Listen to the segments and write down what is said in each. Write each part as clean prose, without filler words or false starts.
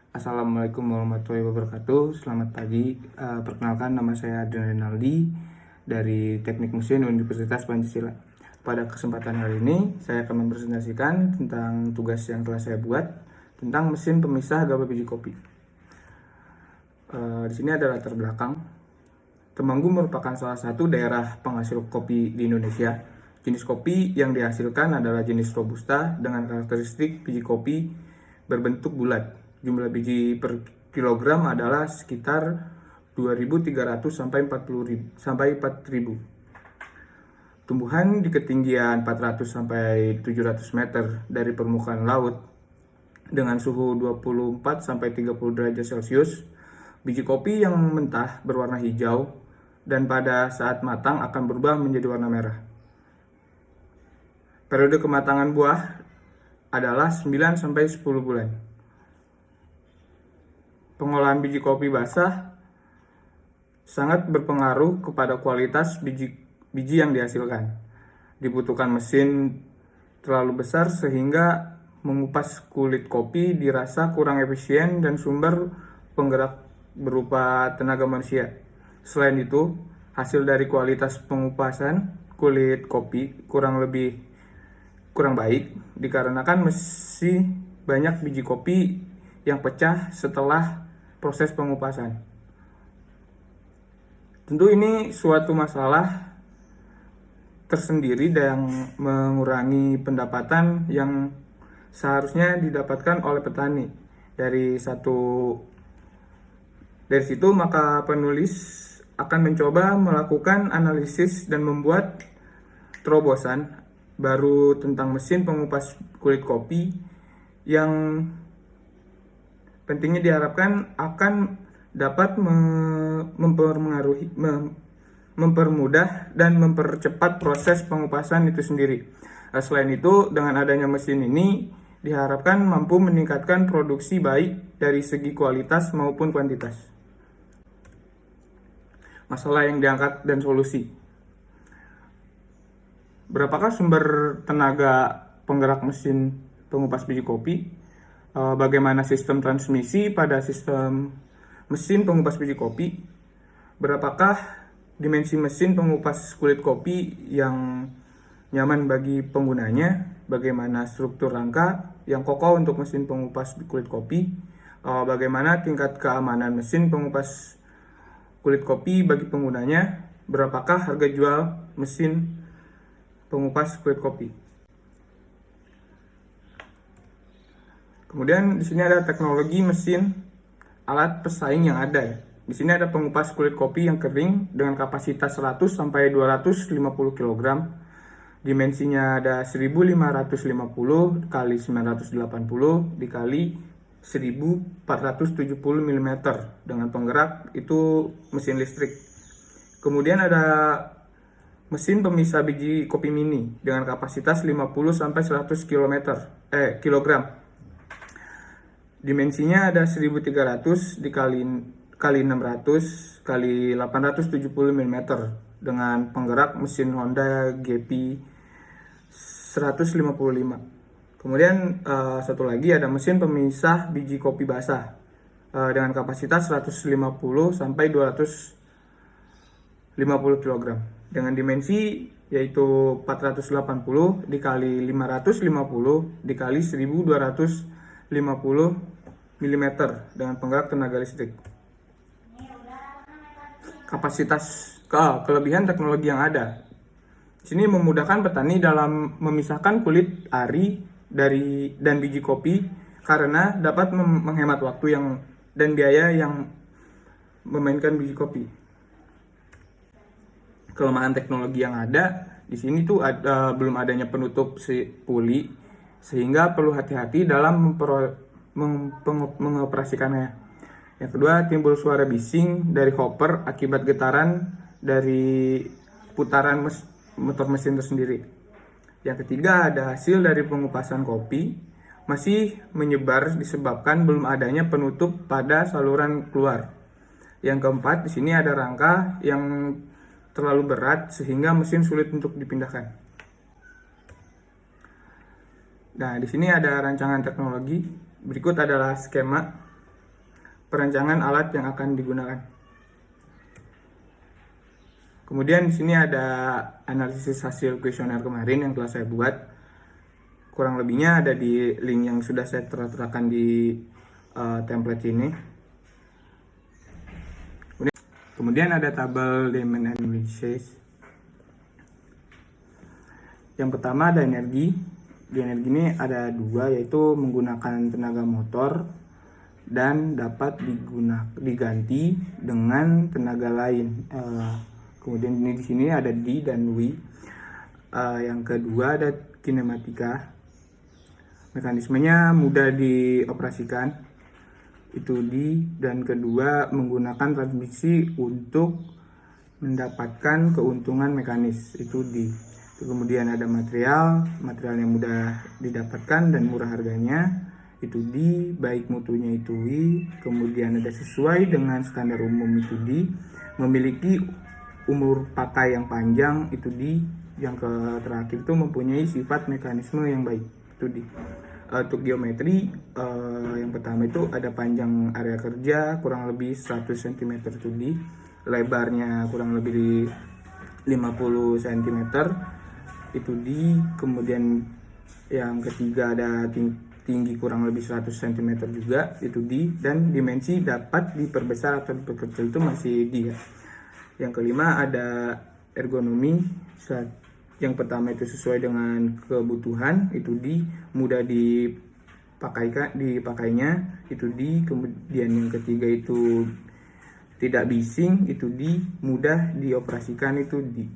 Assalamualaikum warahmatullahi wabarakatuh. Selamat pagi. Perkenalkan, nama saya Adrian Renaldi dari Teknik Mesin Universitas Pancasila. Pada kesempatan kali ini, saya akan mempresentasikan tentang tugas yang telah saya buat tentang mesin pemisah gabah biji kopi. Di sini ada latar belakang. Temanggung merupakan salah satu daerah penghasil kopi di Indonesia. Jenis kopi yang dihasilkan adalah jenis Robusta dengan karakteristik biji kopi berbentuk bulat. Jumlah biji per kilogram adalah sekitar 2.300 sampai 4.000. Tumbuhan di ketinggian 400 sampai 700 meter dari permukaan laut dengan suhu 24 sampai 30 derajat Celcius. Biji kopi yang mentah berwarna hijau dan pada saat matang akan berubah menjadi warna merah. Periode kematangan buah adalah 9 sampai 10 bulan. Pengolahan biji kopi basah sangat berpengaruh kepada kualitas biji yang dihasilkan. Dibutuhkan mesin terlalu besar sehingga mengupas kulit kopi dirasa kurang efisien dan sumber penggerak berupa tenaga manusia. Selain itu, hasil dari kualitas pengupasan kulit kopi kurang baik dikarenakan masih banyak biji kopi yang pecah setelah proses pengupasan. Tentu ini suatu masalah tersendiri dan mengurangi pendapatan yang seharusnya didapatkan oleh petani. Dari situ maka penulis akan mencoba melakukan analisis dan membuat terobosan baru tentang mesin pengupas kulit kopi yang pentingnya diharapkan akan dapat mempermudah dan mempercepat proses pengupasan itu sendiri. Selain itu, dengan adanya mesin ini diharapkan mampu meningkatkan produksi baik dari segi kualitas maupun kuantitas. Masalah yang diangkat dan solusi. Berapakah sumber tenaga penggerak mesin pengupas biji kopi? Bagaimana sistem transmisi pada sistem mesin pengupas biji kopi? Berapakah dimensi mesin pengupas kulit kopi yang nyaman bagi penggunanya? Bagaimana struktur rangka yang kokoh untuk mesin pengupas kulit kopi? Bagaimana tingkat keamanan mesin pengupas kulit kopi bagi penggunanya? Berapakah harga jual mesin pengupas kulit kopi? Kemudian di sini ada teknologi mesin alat pesaing yang ada. Di sini ada pengupas kulit kopi yang kering dengan kapasitas 100 sampai 250 kg. Dimensinya ada 1550 kali 980 dikali 1470 mm dengan penggerak itu mesin listrik. Kemudian ada mesin pemisah biji kopi mini dengan kapasitas 50 sampai 100 kg. Dimensinya ada 1300 dikali 600 kali 870 mm dengan penggerak mesin Honda GP 155. Kemudian satu lagi ada mesin pemisah biji kopi basah dengan kapasitas 150 sampai 250 kg dengan dimensi yaitu 480 dikali 550 dikali 1250 mm dengan penggerak tenaga listrik. Kelebihan teknologi yang ada. Di sini memudahkan petani dalam memisahkan kulit ari dan biji kopi karena dapat menghemat waktu dan biaya yang memainkan biji kopi. Kelemahan teknologi yang ada di sini tuh belum adanya penutup puli sehingga perlu hati-hati dalam mengoperasikannya. Yang kedua, timbul suara bising dari hopper akibat getaran dari putaran motor mesin tersendiri. Yang ketiga, ada hasil dari pengupasan kopi masih menyebar disebabkan belum adanya penutup pada saluran keluar. Yang keempat, di sini ada rangka yang terlalu berat sehingga mesin sulit untuk dipindahkan. Nah, di sini ada rancangan teknologi. Berikut adalah skema perancangan alat yang akan digunakan. Kemudian di sini ada analisis hasil kuesioner kemarin yang telah saya buat. Kurang lebihnya ada di link yang sudah saya terterakan di template ini. Kemudian ada tabel demand and wages. Yang pertama ada energi. Di energi ini ada dua, yaitu menggunakan tenaga motor dan dapat diganti dengan tenaga lain. Kemudian di sini ada D dan W. Yang kedua ada kinematika. Mekanismenya mudah dioperasikan, itu D. Dan kedua menggunakan transmisi untuk mendapatkan keuntungan mekanis, itu D. Kemudian ada material yang mudah didapatkan dan murah harganya, itu D. Baik mutunya, itu W. Kemudian ada sesuai dengan standar umum, itu D. Memiliki umur pakai yang panjang, itu D. Yang terakhir itu mempunyai sifat mekanisme yang baik, itu D. Untuk geometri, yang pertama itu ada panjang area kerja kurang lebih 100 cm, itu D. Lebarnya kurang lebih di 50 cm, itu D. Kemudian yang ketiga ada tinggi kurang lebih 100 cm juga, itu D. Dan dimensi dapat diperbesar atau diperkecil, itu masih D ya. Yang kelima ada ergonomi. Yang pertama itu sesuai dengan kebutuhan, itu D. Mudah dipakainya, itu D. Kemudian yang ketiga itu tidak bising, itu D. Mudah dioperasikan, itu D.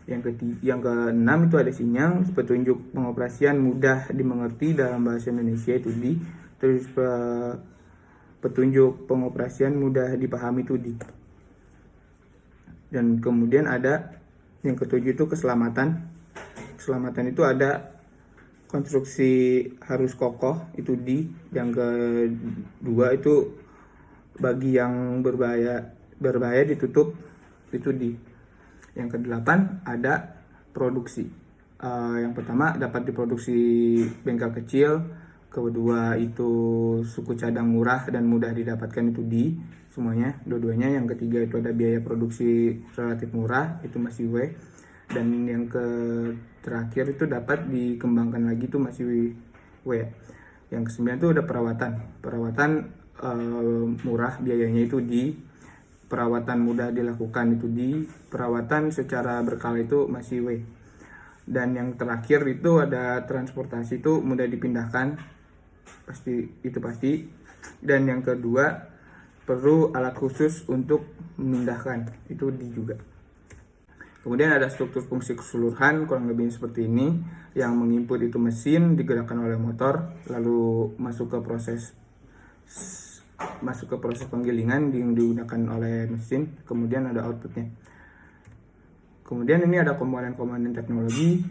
Yang keenam itu ada sinyal, petunjuk pengoperasian mudah dimengerti dalam bahasa Indonesia, itu D. Terus petunjuk pengoperasian mudah dipahami, itu D. Dan kemudian ada yang ketujuh itu keselamatan. Keselamatan itu ada konstruksi harus kokoh, itu D. Yang kedua itu bagi yang berbahaya ditutup, itu D. Yang kedelapan ada produksi. Yang pertama dapat diproduksi bengkel kecil. Kedua itu suku cadang murah dan mudah didapatkan, itu D. Semuanya, dua-duanya. Yang ketiga itu ada biaya produksi relatif murah, itu masih W. Dan yang terakhir itu dapat dikembangkan lagi, itu masih W. Yang kesembilan itu ada perawatan murah biayanya, itu D. Perawatan mudah dilakukan, itu D. Perawatan secara berkala, itu masih W. Dan yang terakhir itu ada transportasi, itu mudah dipindahkan, pasti. Dan yang kedua perlu alat khusus untuk memindahkan, itu D juga. Kemudian ada struktur fungsi keseluruhan, kurang lebih seperti ini. Yang menginput itu mesin digerakkan oleh motor, lalu masuk ke proses penggilingan yang digunakan oleh mesin. Kemudian ada outputnya. Kemudian ini ada komponen-komponen teknologi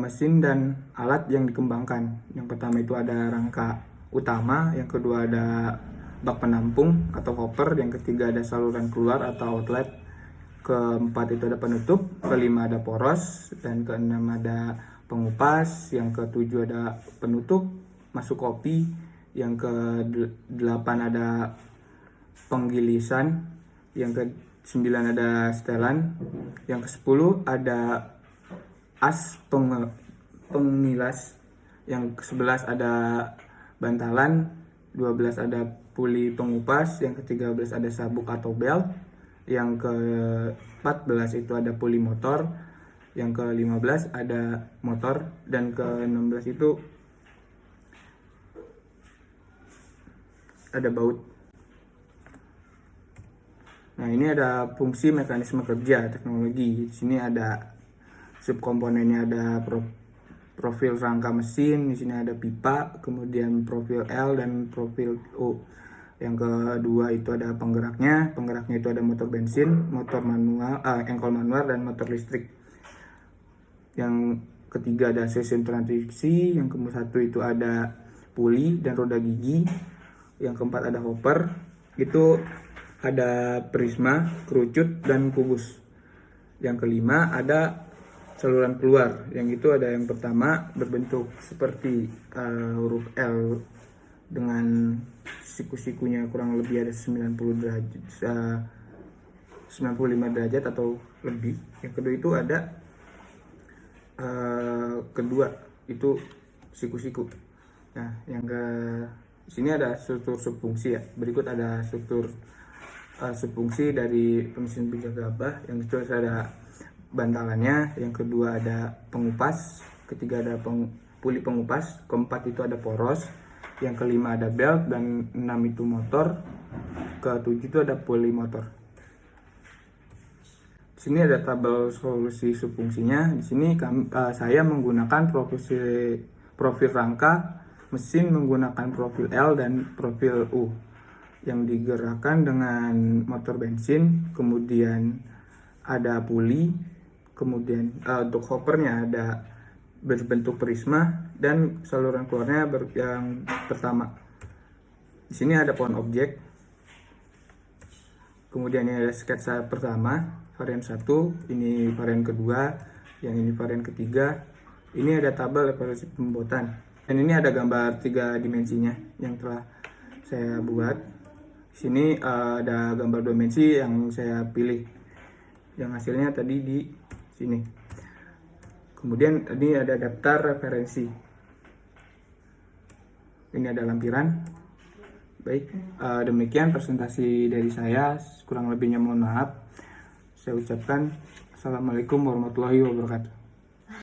mesin dan alat yang dikembangkan. Yang pertama itu ada rangka utama, yang kedua ada bak penampung atau hopper, yang ketiga ada saluran keluar atau outlet, keempat itu ada penutup, kelima ada poros, dan keenam ada pengupas, yang ketujuh ada penutup masuk kopi, yang ke-8 ada penggilisan, yang ke-9 ada setelan, yang ke-10 ada as pengilas, yang ke-11 ada bantalan, 12 ada puli pengupas, yang ke-13 ada sabuk atau bel, yang ke-14 itu ada puli motor, yang ke-15 ada motor, dan ke-16 itu ada baut. Nah, ini ada fungsi mekanisme kerja teknologi. Di sini ada subkomponennya, ada profil rangka mesin, di sini ada pipa, kemudian profil L dan profil O. Yang kedua itu ada penggeraknya itu ada motor bensin, motor manual, engkol manual, dan motor listrik. Yang ketiga ada sistem transmisi, yang ke-1 itu ada puli dan roda gigi, yang keempat ada hopper, itu ada prisma, kerucut, dan kubus. Yang kelima ada saluran keluar, yang itu ada yang pertama berbentuk seperti huruf L dengan siku-sikunya kurang lebih ada 90 derajat, 95 derajat atau lebih. Yang kedua itu ada kedua itu siku-siku. Nah, yang ke sini ada struktur subfungsi ya. Berikut ada struktur subfungsi dari mesin pijak gabah. Yang itu ada bantalannya, yang kedua ada pengupas, ketiga ada puli pengupas, keempat itu ada poros, yang kelima ada belt, dan 6 itu motor, ketujuh itu ada puli motor. Di sini ada tabel solusi subfungsinya. Di sini saya menggunakan profil rangka mesin menggunakan profil L dan profil U yang digerakkan dengan motor bensin. Kemudian ada puli, kemudian untuk hoppernya ada berbentuk prisma, dan saluran keluarnya yang pertama. Di sini ada pohon objek. Kemudian ini ada sketsa pertama, varian 1, ini varian kedua, yang ini varian ketiga. Ini ada tabel evaluasi pembuatan. Dan ini ada gambar 3 dimensinya yang telah saya buat. Di sini ada gambar 2 dimensi yang saya pilih. Yang hasilnya tadi di sini. Kemudian ini ada daftar referensi. Ini ada lampiran. Baik, demikian presentasi dari saya. Kurang lebihnya mohon maaf. Saya ucapkan Assalamualaikum warahmatullahi wabarakatuh.